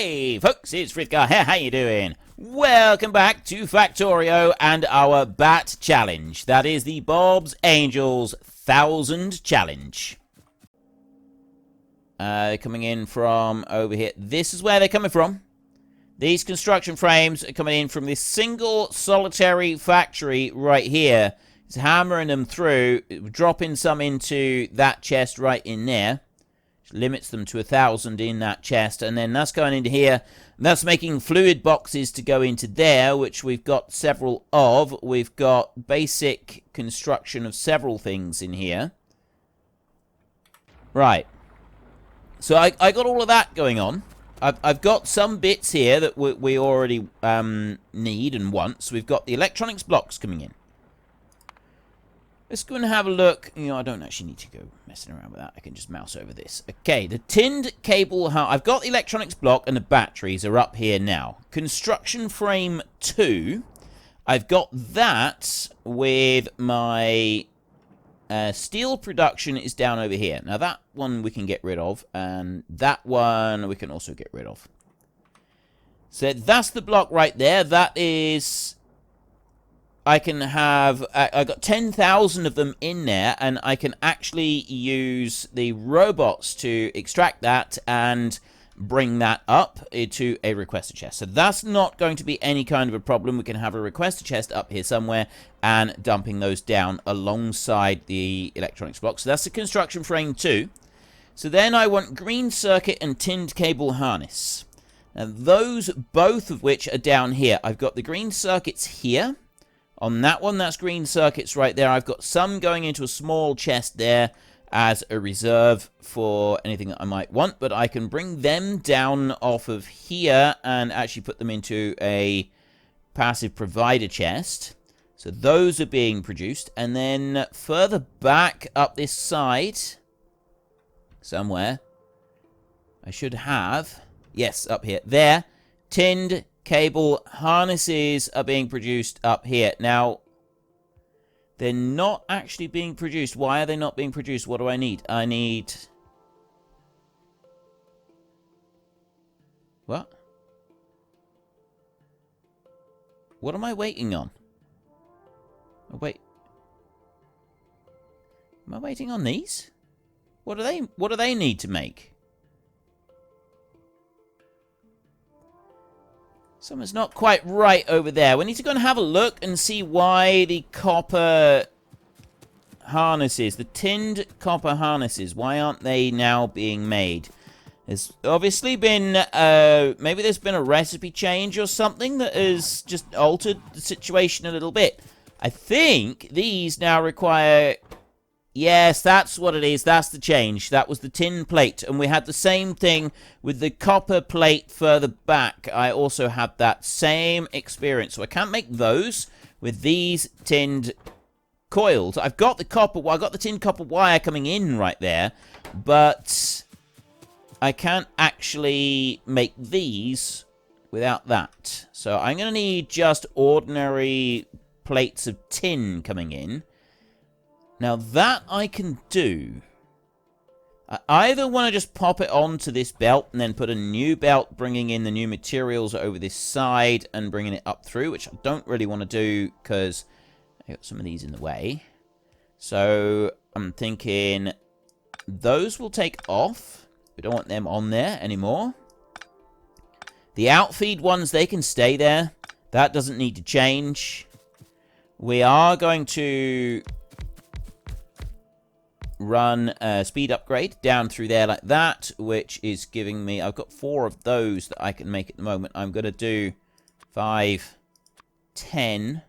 Hey folks, it's Frithgar here, how you doing? Welcome back to Factorio and our Bat Challenge. That is the Bob's Angels 1000 Challenge. Coming in from over here. This is where they're coming from. These construction frames are coming in from this single solitary factory right here. It's hammering them through, dropping some into that chest right in there. Limits them to 1,000 in that chest, and then that's going into here. That's making fluid boxes to go into there, which we've got several of. We've got basic construction of several things in here. Right. So I got all of that going on. I've got some bits here that we already need and want. So we've got the electronics blocks coming in. Let's go and have a look. You know, I don't actually need to go messing around with that. I can just mouse over this. Okay, the tinned cable. I've got the electronics block and the batteries are up here now. Construction frame 2. I've got that with my steel production is down over here. Now, that one we can get rid of. And that one we can also get rid of. So that's the block right there. That is... I can have, I got 10,000 of them in there, and I can actually use the robots to extract that and bring that up to a requester chest. So that's not going to be any kind of a problem. We can have a requester chest up here somewhere and dumping those down alongside the electronics block. So that's the construction frame 2. So then I want green circuit and tinned cable harness. Now those both of which are down here. I've got the green circuits here. On that one, that's green circuits right there. I've got some going into a small chest there as a reserve for anything that I might want. But I can bring them down off of here and actually put them into a passive provider chest. So those are being produced. And then further back up this side, somewhere, I should have, yes, up here, there, tinned cable harnesses are being produced up here. Now, they're not actually being produced. Why are they not being produced? What do I need? I need... What? What am I waiting on? Oh, wait. Am I waiting on these? What do they need to make? Something's not quite right over there. We need to go and have a look and see why the copper harnesses, the tinned copper harnesses, why aren't they now being made? There's obviously been, maybe there's been a recipe change or something that has just altered the situation a little bit. I think these now require... Yes, that's what it is. That's the change. That was the tin plate. And we had the same thing with the copper plate further back. I also had that same experience. So I can't make those with these tinned coils. I've got the copper... Well, I've got the tin copper wire coming in right there. But I can't actually make these without that. So I'm going to need just ordinary plates of tin coming in. Now, that I can do. I either want to just pop it onto this belt and then put a new belt, bringing in the new materials over this side and bringing it up through, which I don't really want to do because I got some of these in the way. So, I'm thinking those will take off. We don't want them on there anymore. The outfeed ones, they can stay there. That doesn't need to change. We are going to... run a speed upgrade down through there like that, which is giving me... I've got 4 of those that I can make at the moment. I'm going to do 5, 10.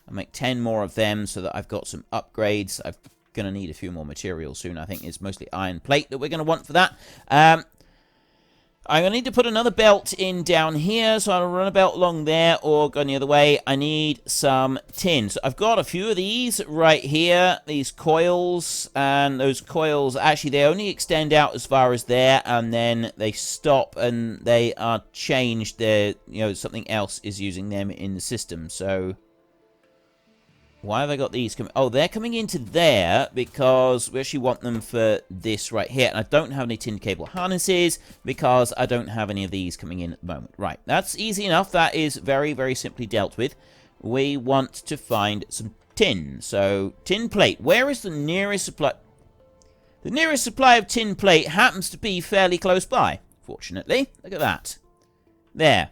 I'll make 10 more of them so that I've got some upgrades. I'm going to need a few more materials soon. I think it's mostly iron plate that we're going to want for that. I'm going to need to put another belt in down here, so I'll run a belt along there or go the other way. I need some tin. So I've got a few of these right here, these coils, and those coils, actually, they only extend out as far as there, and then they stop, and they are changed. They're, you know, something else is using them in the system, so... Why have I got these coming? Oh, they're coming into there because we actually want them for this right here. And I don't have any tin cable harnesses because I don't have any of these coming in at the moment. Right, that's easy enough. That is very, very simply dealt with. We want to find some tin. So, tin plate. Where is the nearest supply? The nearest supply of tin plate happens to be fairly close by, fortunately. Look at that. There.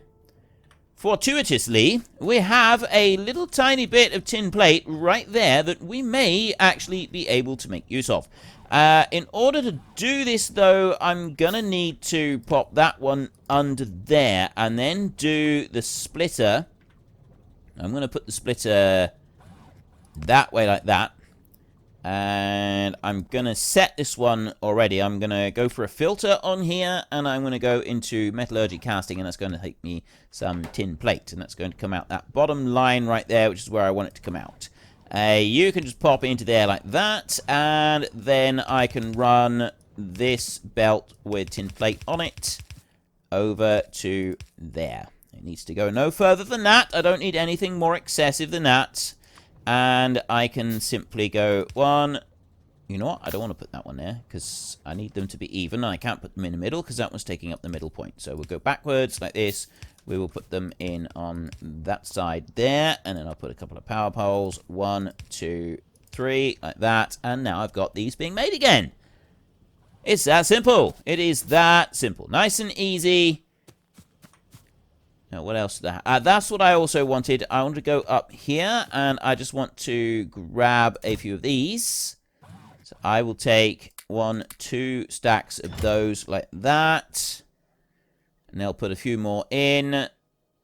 Fortuitously, we have a little tiny bit of tin plate right there that we may actually be able to make use of. In order to do this, though, I'm going to need to pop that one under there and then do the splitter. I'm going to put the splitter that way like that. And I'm going to set this one already. I'm going to go for a filter on here, and I'm going to go into metallurgy casting, and that's going to take me some tin plate, and that's going to come out that bottom line right there, which is where I want it to come out. You can just pop into there like that, and then I can run this belt with tin plate on it over to there. It needs to go no further than that. I don't need anything more excessive than that. And I can simply go one. You know what? I don't want to put that one there because I need them to be even. I can't put them in the middle because that one's taking up the middle point. So we'll go backwards like this. We will put them in on that side there. And then I'll put a couple of power poles. 1, 2, 3, like that. And now I've got these being made again. It's that simple. It is that simple. Nice and easy. Now, what else? That's what I also wanted. I want to go up here, and I just want to grab a few of these. So I will take 1, 2 stacks of those like that. And I'll put a few more in.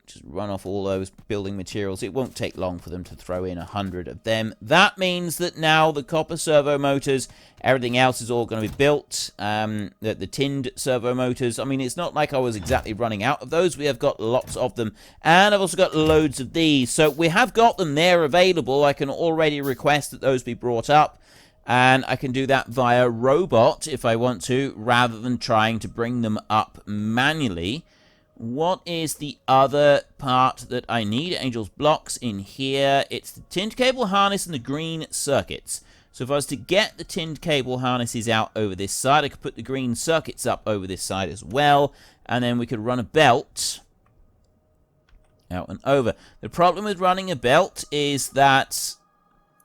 Just run off all those building materials. It won't take long for them to throw in 100 of them. That means that now the copper servo motors, everything else is all going to be built. The tinned servo motors, I mean, it's not like I was exactly running out of those. We have got lots of them. And I've also got loads of these. So we have got them there available. I can already request that those be brought up. And I can do that via robot if I want to, rather than trying to bring them up manually. What is the other part that I need? Angel's blocks in here. It's the tinned cable harness and the green circuits. So if I was to get the tinned cable harnesses out over this side, I could put the green circuits up over this side as well. And then we could run a belt out and over. The problem with running a belt is that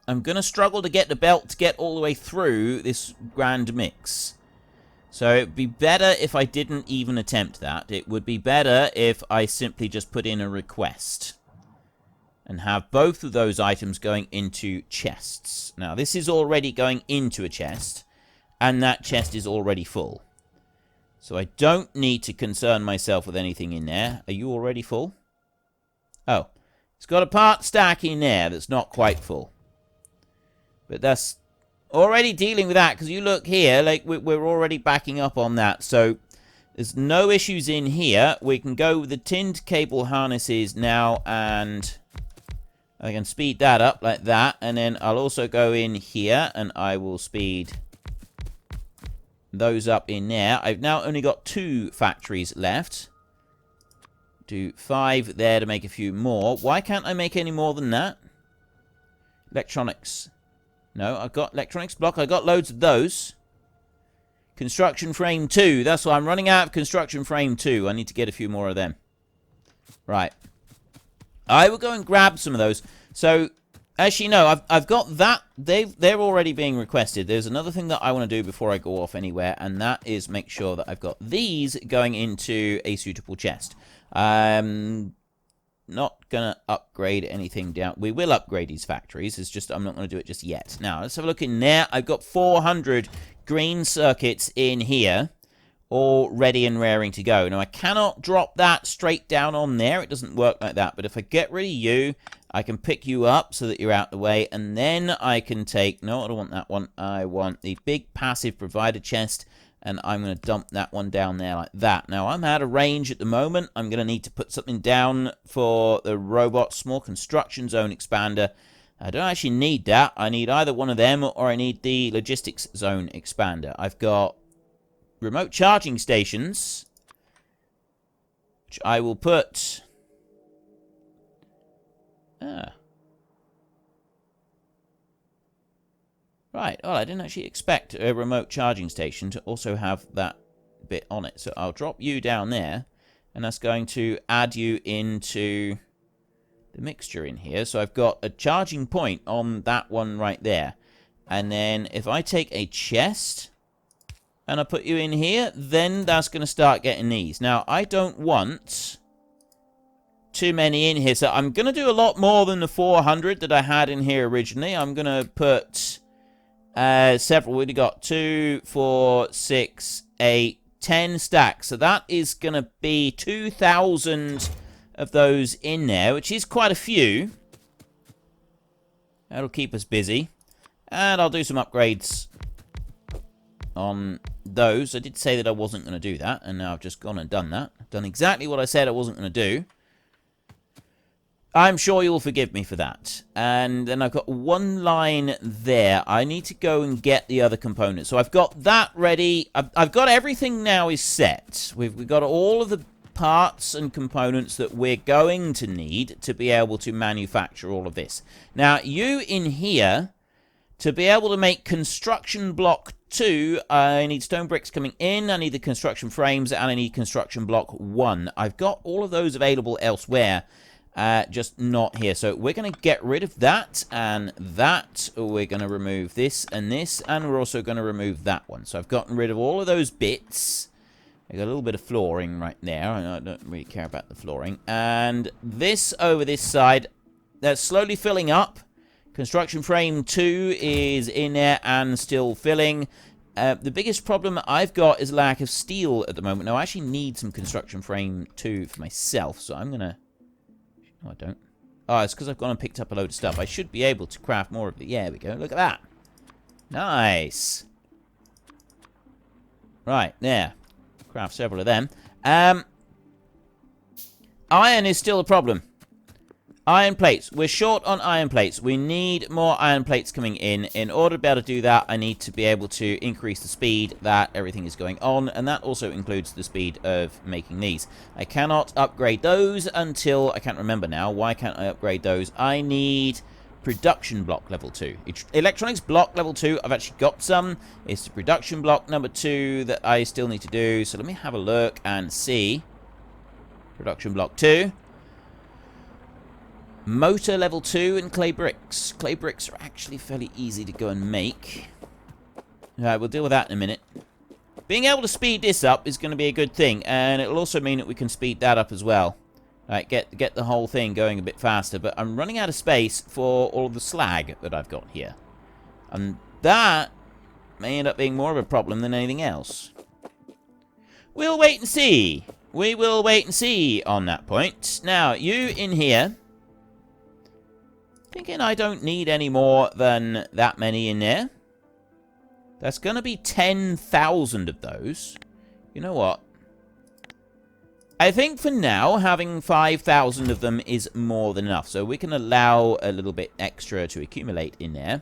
I'm going to struggle to get the belt to get all the way through this grand mix. So it would be better if I didn't even attempt that. It would be better if I simply just put in a request and have both of those items going into chests. Now, this is already going into a chest, and that chest is already full. So I don't need to concern myself with anything in there. Are you already full? Oh, it's got a part stack in there that's not quite full. But that's already dealing with that, because you look here, like we're already backing up on that. So there's no issues in here. We can go with the tinned cable harnesses now, and I can speed that up like that. And then I'll also go in here, and I will speed those up in there. I've now only got 2 factories left. Do 5 there to make a few more. Why can't I make any more than that? Electronics. No, I've got electronics block. I got loads of those. Construction frame 2. That's why I'm running out of construction frame 2. I need to get a few more of them. Right. I will go and grab some of those. So, as you know, I've got that. They're already being requested. There's another thing that I want to do before I go off anywhere, and that is make sure that I've got these going into a suitable chest. Not gonna upgrade anything down. We will upgrade these factories. It's just I'm not going to do it just yet. Now, let's have a look in there. I've got 400 green circuits in here, all ready and raring to go. Now, I cannot drop that straight down on there. It doesn't work like that. But if I get rid of you, I can pick you up so that you're out the way. And then I can take... No, I don't want that one. I want the big passive provider chest. And I'm going to dump that one down there like that. Now, I'm out of range at the moment. I'm going to need to put something down for the robot small construction zone expander. I don't actually need that. I need either one of them or I need the logistics zone expander. I've got remote charging stations, which I will put... Right, well, I didn't actually expect a remote charging station to also have that bit on it. So I'll drop you down there, and that's going to add you into the mixture in here. So I've got a charging point on that one right there. And then if I take a chest and I put you in here, then that's going to start getting these. Now, I don't want too many in here, so I'm going to do a lot more than the 400 that I had in here originally. I'm going to put several. We've got 2, 4, 6, 8, 10 stacks. So that is going to be 2,000 of those in there, which is quite a few. That'll keep us busy. And I'll do some upgrades on those. I did say that I wasn't going to do that, and now I've just gone and done that. I've done exactly what I said I wasn't going to do. I'm sure you'll forgive me for that. And then I've got one line there. I need to go and get the other components. So I've got that ready. I've got everything now is set. We've got all of the parts and components that we're going to need to be able to manufacture all of this. Now, you in here, to be able to make construction block 2, I need stone bricks coming in, I need the construction frames, and I need construction block 1. I've got all of those available elsewhere, just not here. So we're going to get rid of that and that. We're going to remove this, and we're also going to remove that one. So I've gotten rid of all of those bits. I got a little bit of flooring right there. I don't really care about the flooring. And this over this side, that's slowly filling up. Construction frame 2 is in there and still filling. The biggest problem I've got is lack of steel at the moment. Now, I actually need some construction frame 2 for myself, so I'm going to... No, I don't. Oh, it's because I've gone and picked up a load of stuff. I should be able to craft more of it. Yeah, there we go. Look at that. Nice. Right, there. Craft several of them. Iron is still a problem. Iron plates. We're short on iron plates. We need more iron plates coming in order to be able to do that, I need to be able to increase the speed that everything is going on. And that also includes the speed of making these. I cannot upgrade those until... I can't remember now. Why can't I upgrade those? I need production block level 2. Electronics block level 2. I've actually got some. It's the production block number 2 that I still need to do. So let me have a look and see. Production block 2. Motor level 2 and clay bricks. Clay bricks are actually fairly easy to go and make. Alright, we'll deal with that in a minute. Being able to speed this up is going to be a good thing, and it'll also mean that we can speed that up as well. Alright, get the whole thing going a bit faster, but I'm running out of space for all of the slag that I've got here. And that may end up being more of a problem than anything else. We'll wait and see. We will wait and see on that point. Now, you in here... Thinking I don't need any more than that many in there. That's going to be 10,000 of those. You know what? I think for now, having 5,000 of them is more than enough. So we can allow a little bit extra to accumulate in there.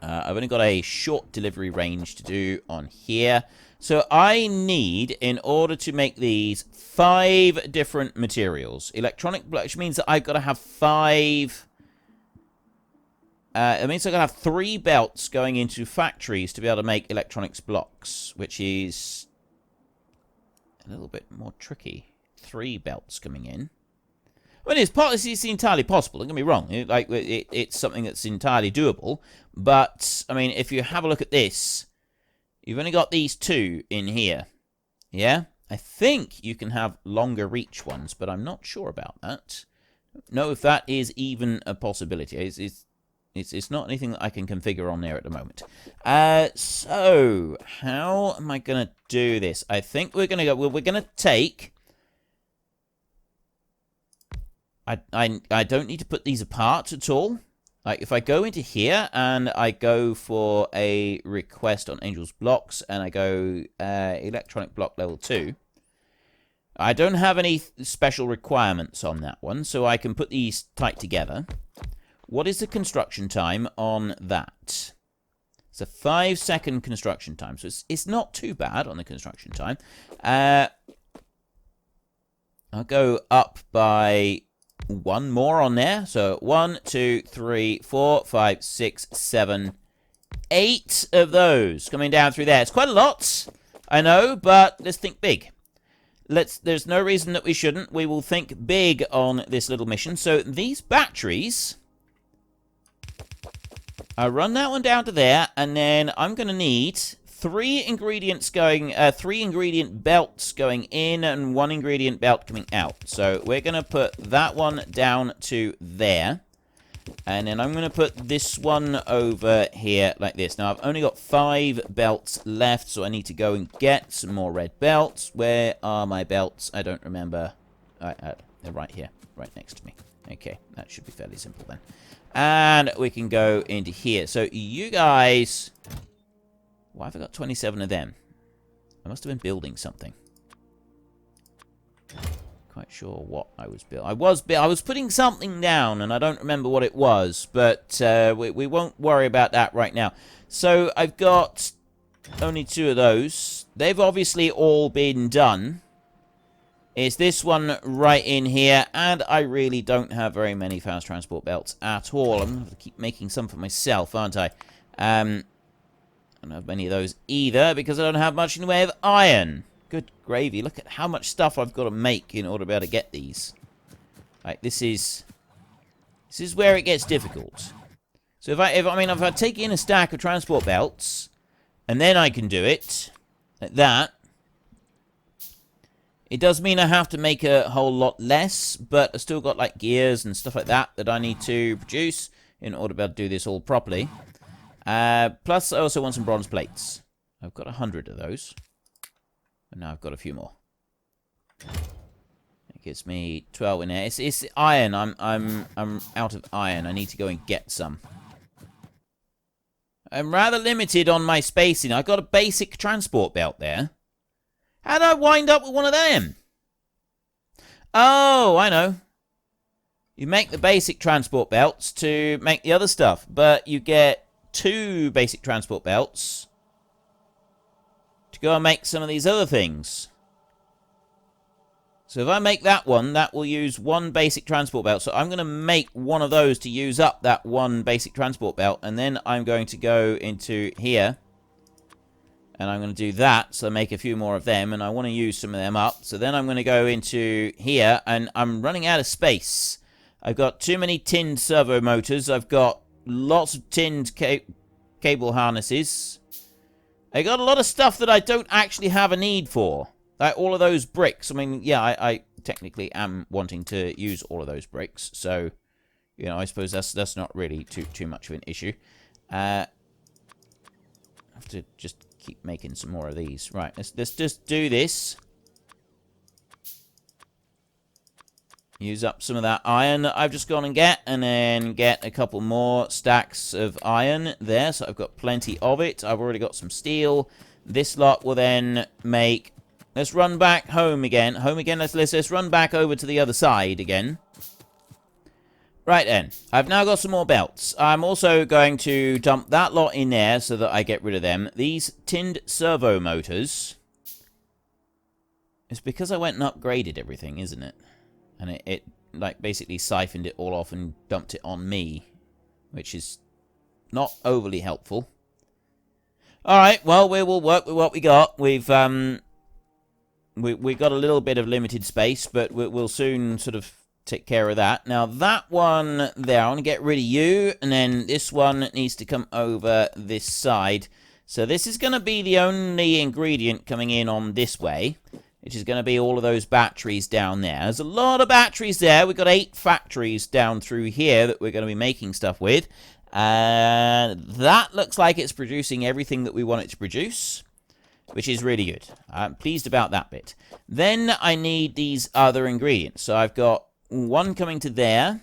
I've only got a short delivery range to do on here. So I need, in order to make these, 5 different materials. Electronic, which means that I've got to have 5... it means I'm going to have 3 belts going into factories to be able to make electronics blocks, which is a little bit more tricky. 3 belts coming in. Well, it's entirely possible, don't get me wrong. It's something that's entirely doable. But, I mean, if you have a look at this, you've only got these 2 in here. Yeah? I think you can have longer reach ones, but I'm not sure about that. I don't know if that is even a possibility. It's not anything that I can configure on there at the moment. So, how am I going to do this? I think we're going to go... Well, we're going to take... I don't need to put these apart at all. Like, if I go into here and I go for a request on Angel's Blocks and I go electronic block level 2, I don't have any special requirements on that one, so I can put these tight together. What is the construction time on that? It's a 5-second construction time, so it's not too bad on the construction time. I'll go up by 1 more on there. So 1, 2, 3, 4, 5, 6, 7, 8 of those coming down through there. It's quite a lot, I know, but let's think big. There's no reason that we shouldn't. We will think big on this little mission. So these batteries, I run that one down to there, and then I'm going to need 3 ingredients going, 3 ingredient belts going in and 1 ingredient belt coming out. So we're going to put that one down to there. And then I'm going to put this one over here like this. Now, I've only got 5 belts left, so I need to go and get some more red belts. Where are my belts? I don't remember. They're right here, right next to me. Okay, that should be fairly simple then. And we can go into here. So you guys... Why have I got 27 of them? I must have been building something. Quite sure what I was building. I was putting something down, and I don't remember what it was, but we won't worry about that right now. So I've got only 2 of those. They've obviously all been done. It's this one right in here, and I really don't have very many fast transport belts at all. I'm going to have to keep making some for myself, aren't I? I don't have many of those either, because I don't have much in the way of iron. Good gravy. Look at how much stuff I've got to make in order to be able to get these. Like, this is where it gets difficult. So if I take in a stack of transport belts, and then I can do it, like that, it does mean I have to make a whole lot less, but I've still got, like, gears and stuff like that I need to produce in order to be able to do this all properly. Plus, I also want some bronze plates. I've got 100 of those. And now I've got a few more. It gives me 12 in there. It's iron. I'm out of iron. I need to go and get some. I'm rather limited on my spacing. I've got a basic transport belt there. How did I wind up with one of them? Oh, I know. You make the basic transport belts to make the other stuff, but you get 2 basic transport belts to go and make some of these other things. So if I make that one, that will use 1 basic transport belt. So I'm going to make one of those to use up that 1 basic transport belt. And then I'm going to go into here. And I'm going to do that. So make a few more of them. And I want to use some of them up. So then I'm going to go into here. And I'm running out of space. I've got too many tinned servo motors. I've got lots of tinned cable harnesses. I got a lot of stuff that I don't actually have a need for. Like all of those bricks. I mean, yeah, I technically am wanting to use all of those bricks. So, you know, I suppose that's not really too much of an issue. I have to just keep making some more of these. Right, let's just do this. Use up some of that iron that I've just gone and then get a couple more stacks of iron there. So I've got plenty of it. I've already got some steel. This lot will then make... Let's run back home again. Let's run back over to the other side again. Right then. I've now got some more belts. I'm also going to dump that lot in there so that I get rid of them. These tinned servo motors. It's because I went and upgraded everything, isn't it? And it like, basically siphoned it all off and dumped it on me. Which is not overly helpful. Alright, well, we will work with what we got. We've got a little bit of limited space, but we'll soon sort of take care of that. Now, that one there, I want to get rid of you. And then this one needs to come over this side. So this is going to be the only ingredient coming in on this way. Which is going to be all of those batteries down there. There's a lot of batteries there. We've got 8 factories down through here that we're going to be making stuff with. And that looks like it's producing everything that we want it to produce. Which is really good. I'm pleased about that bit. Then I need these other ingredients. So I've got 1 coming to there.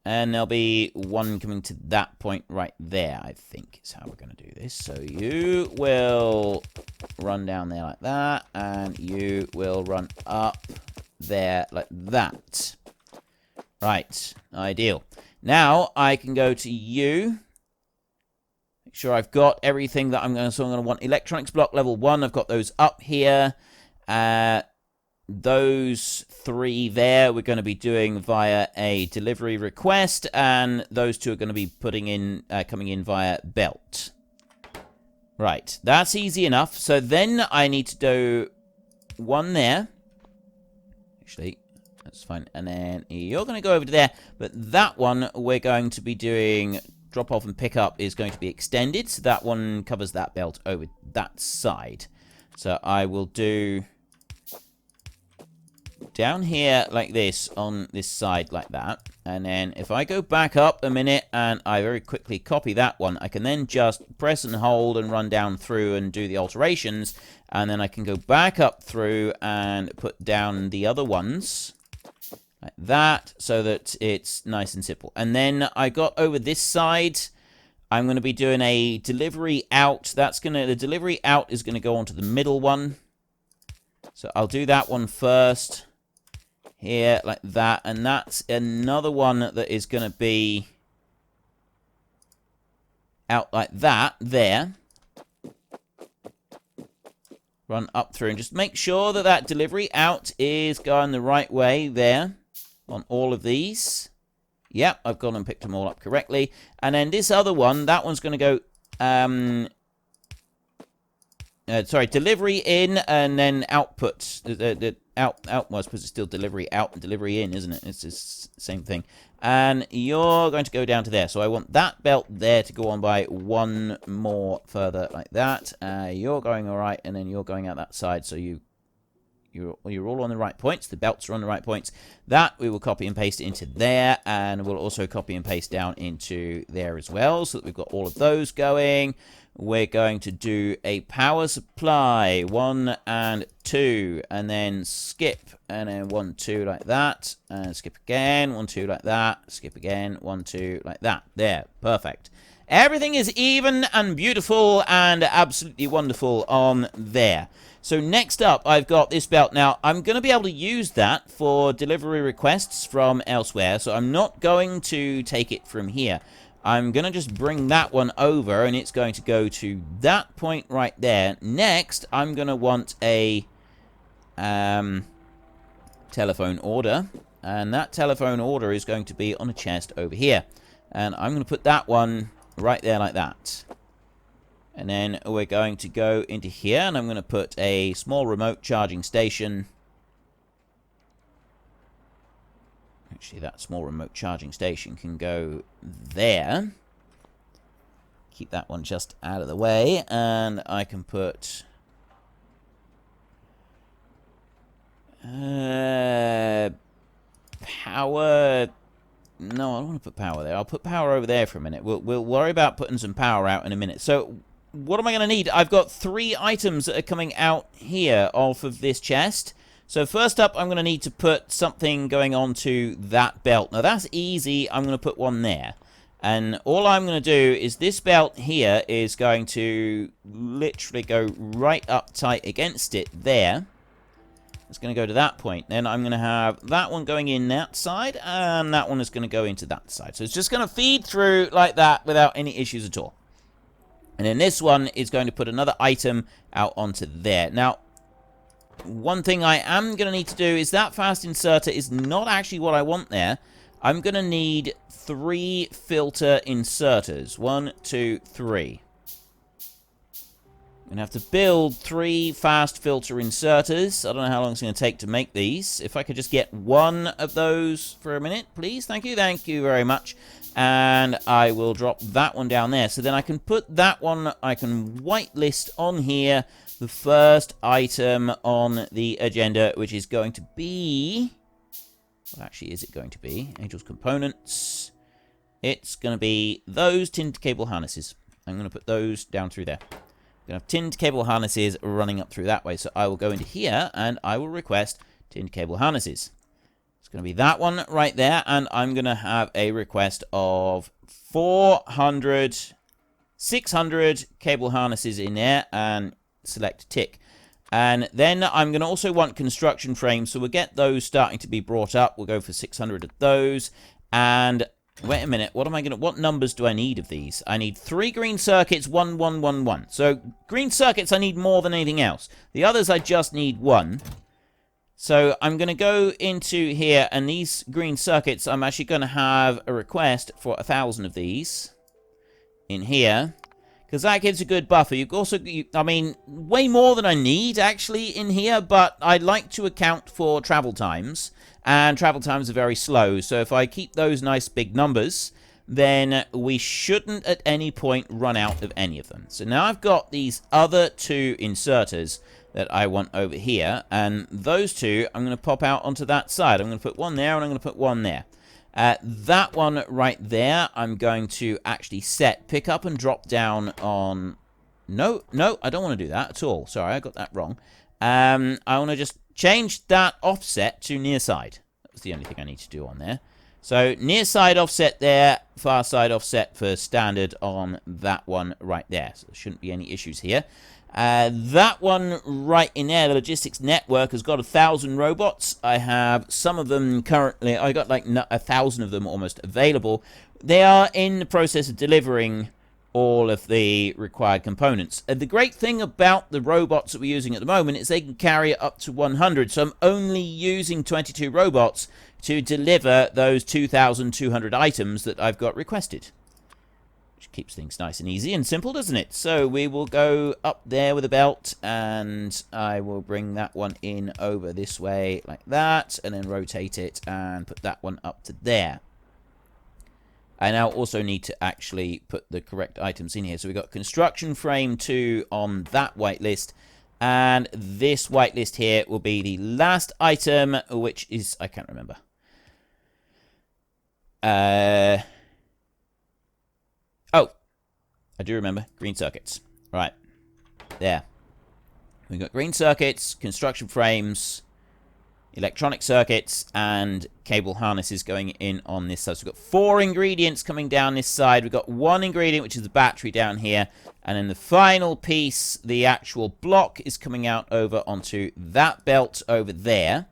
And there'll be 1 coming to that point right there, I think, is how we're going to do this. So you will run down there like that, and you will run up there like that. Right, ideal. Now, I can go to you. Make sure I've got everything that I'm going to... So I'm going to want electronics block level 1. I've got those up here. Those 3 there we're going to be doing via a delivery request, and those 2 are going to be coming in via belt. Right, that's easy enough. So then I need to do one there. Actually, that's fine. And then you're going to go over to there. But that one we're going to be doing drop off and pick up is going to be extended. So that one covers that belt over that side. So I will do down here like this on this side like that. And then if I go back up a minute and I very quickly copy that one, I can then just press and hold and run down through and do the alterations. And then I can go back up through and put down the other ones like that so that it's nice and simple. And then I got over this side, I'm going to be doing a delivery out. The delivery out is going to go onto the middle one. So I'll do that one first. Here, like that. And that's another one that is going to be out like that, there. Run up through and just make sure that that delivery out is going the right way there on all of these. Yep, I've gone and picked them all up correctly. And then this other one, that one's going to go... delivery in and then output. Out was because it's still delivery out and delivery in, isn't it? It's the same thing. And you're going to go down to there. So I want that belt there to go on by one more further like that. You're going all right, and then you're going out that side. So you're all on the right points. The belts are on the right points. That we will copy and paste into there, and we'll also copy and paste down into there as well, so that we've got all of those going. We're going to do a power supply, 1 and 2, and then skip, and then 1, 2 like that, and skip again, 1, 2 like that, skip again, 1, 2 like that. There, perfect. Everything is even and beautiful and absolutely wonderful on there. So next up, I've got this belt. Now, I'm going to be able to use that for delivery requests from elsewhere, so I'm not going to take it from here. I'm going to just bring that one over, and it's going to go to that point right there. Next, I'm going to want a telephone order, and that telephone order is going to be on a chest over here. And I'm going to put that one right there like that. And then we're going to go into here, and I'm going to put a small remote charging station. Actually, that small remote charging station can go there. Keep that one just out of the way, and I can put power. No, I don't want to put power there. I'll put power over there for a minute. We'll worry about putting some power out in a minute. So what am I going to need? I've got 3 items that are coming out here off of this chest. So first up, I'm going to need to put something going on to that belt. Now that's easy. I'm going to put one there. And all I'm going to do is this belt here is going to literally go right up tight against it there. It's going to go to that point. Then I'm going to have that one going in that side, and that one is going to go into that side. So it's just going to feed through like that without any issues at all. And then this one is going to put another item out onto there. Now, one thing I am going to need to do is that fast inserter is not actually what I want there. I'm going to need 3 filter inserters. 1, 2, 3. I'm going to have to build 3 fast filter inserters. I don't know how long it's going to take to make these. If I could just get 1 of those for a minute, please. Thank you. Thank you very much. And I will drop that one down there. So then I can put that one, I can whitelist on here the first item on the agenda, which is going to be... What actually is it going to be? Angel's components. It's going to be those tinned cable harnesses. I'm going to put those down through there. I'm going to have tinned cable harnesses running up through that way. So I will go into here and I will request tinned cable harnesses. It's going to be that one right there. And I'm going to have a request of 400, 600 cable harnesses in there, and select tick. And then I'm going to also want construction frames, so we'll get those starting to be brought up. We'll go for 600 of those. And wait a minute, what numbers do I need of these? I need 3 green circuits, 1, 1, 1, 1. So green circuits I need more than anything else. The others I just need 1. So I'm going to go into here, and these green circuits, I'm actually going to have a request for 1,000 of these in here. because that gives a good buffer. You also, I mean, way more than I need, actually, in here, but I like to account for travel times, and travel times are very slow, so if I keep those nice big numbers, then we shouldn't at any point run out of any of them. So now I've got these other two inserters that I want over here, and those two I'm going to pop out onto that side. I'm going to put one there, and I'm going to put one there. That one right there, I'm going to actually pick up and drop down on... No, I don't want to do that at all. Sorry, I got that wrong. I want to just change that offset to near side. That was the only thing I need to do on there. So, near side offset there, far side offset for standard on that one right there. So, there shouldn't be any issues here. That one right in there, the logistics network, has got 1,000 robots. I have some of them currently, I got like 1,000 of them almost available. They are in the process of delivering all of the required components. And the great thing about the robots that we're using at the moment is they can carry up to 100. So I'm only using 22 robots to deliver those 2,200 items that I've got requested. Which keeps things nice and easy and simple, doesn't it? So we will go up there with a belt, and I will bring that one in over this way like that, and then rotate it and put that one up to there. I now also need to actually put the correct items in here. So we've got construction frame 2 on that whitelist. And this whitelist here will be the last item, which is... I can't remember. Oh, I do remember. Green circuits. Right. There. We've got green circuits, construction frames, electronic circuits, and cable harnesses going in on this side. So we've got 4 ingredients coming down this side. We've got 1 ingredient, which is the battery down here. And then the final piece, the actual block, is coming out over onto that belt over there.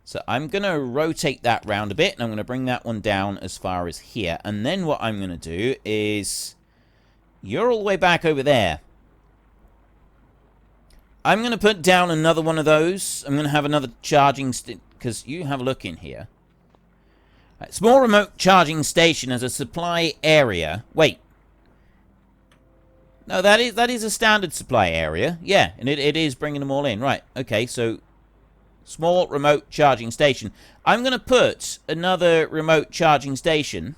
So I'm going to rotate that round a bit, and I'm going to bring that one down as far as here. And then what I'm going to do is... You're all the way back over there. I'm going to put down another one of those. I'm going to have another charging... Because you have a look in here. Right, small remote charging station as a supply area. Wait. No, that is a standard supply area. Yeah, and it is bringing them all in. Right, okay, so... Small remote charging station. I'm going to put another remote charging station.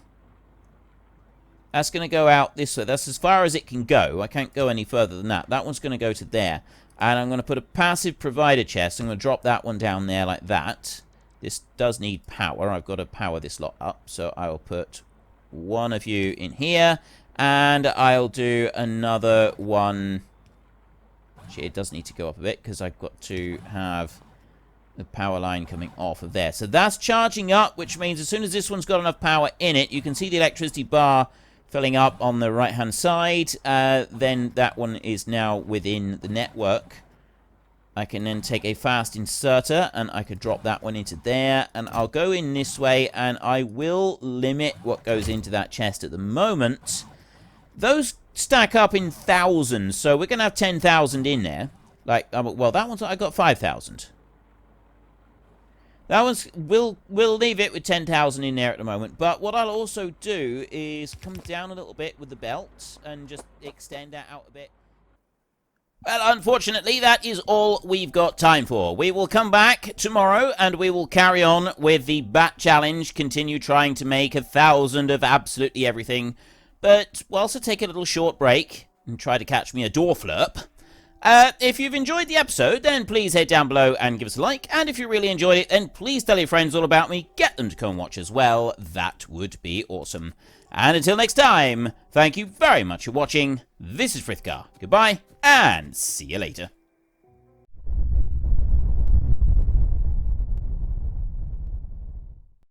That's going to go out this way. That's as far as it can go. I can't go any further than that. That one's going to go to there. And I'm going to put a passive provider chest. I'm going to drop that one down there like that. This does need power. I've got to power this lot up. So I'll put one of you in here. And I'll do another one. Actually, it does need to go up a bit because I've got to have... the power line coming off of there. So that's charging up, which means as soon as this one's got enough power in it, you can see the electricity bar filling up on the right-hand side. Then that one is now within the network. I can then take a fast inserter, and I could drop that one into there. And I'll go in this way, and I will limit what goes into that chest at the moment. Those stack up in thousands, so we're going to have 10,000 in there. Like, well, that one's... I got 5,000. That one's, we'll leave it with 10,000 in there at the moment. But what I'll also do is come down a little bit with the belt and just extend that out a bit. Well, unfortunately, that is all we've got time for. We will come back tomorrow and we will carry on with the Bat Challenge. Continue trying to make 1,000 of absolutely everything. But we'll also take a little short break and try to catch me a door flurp. If you've enjoyed the episode, then please head down below and give us a like. And if you really enjoyed it, then please tell your friends all about me. Get them to come and watch as well. That would be awesome. And until next time, thank you very much for watching. This is Frithgar. Goodbye, and see you later.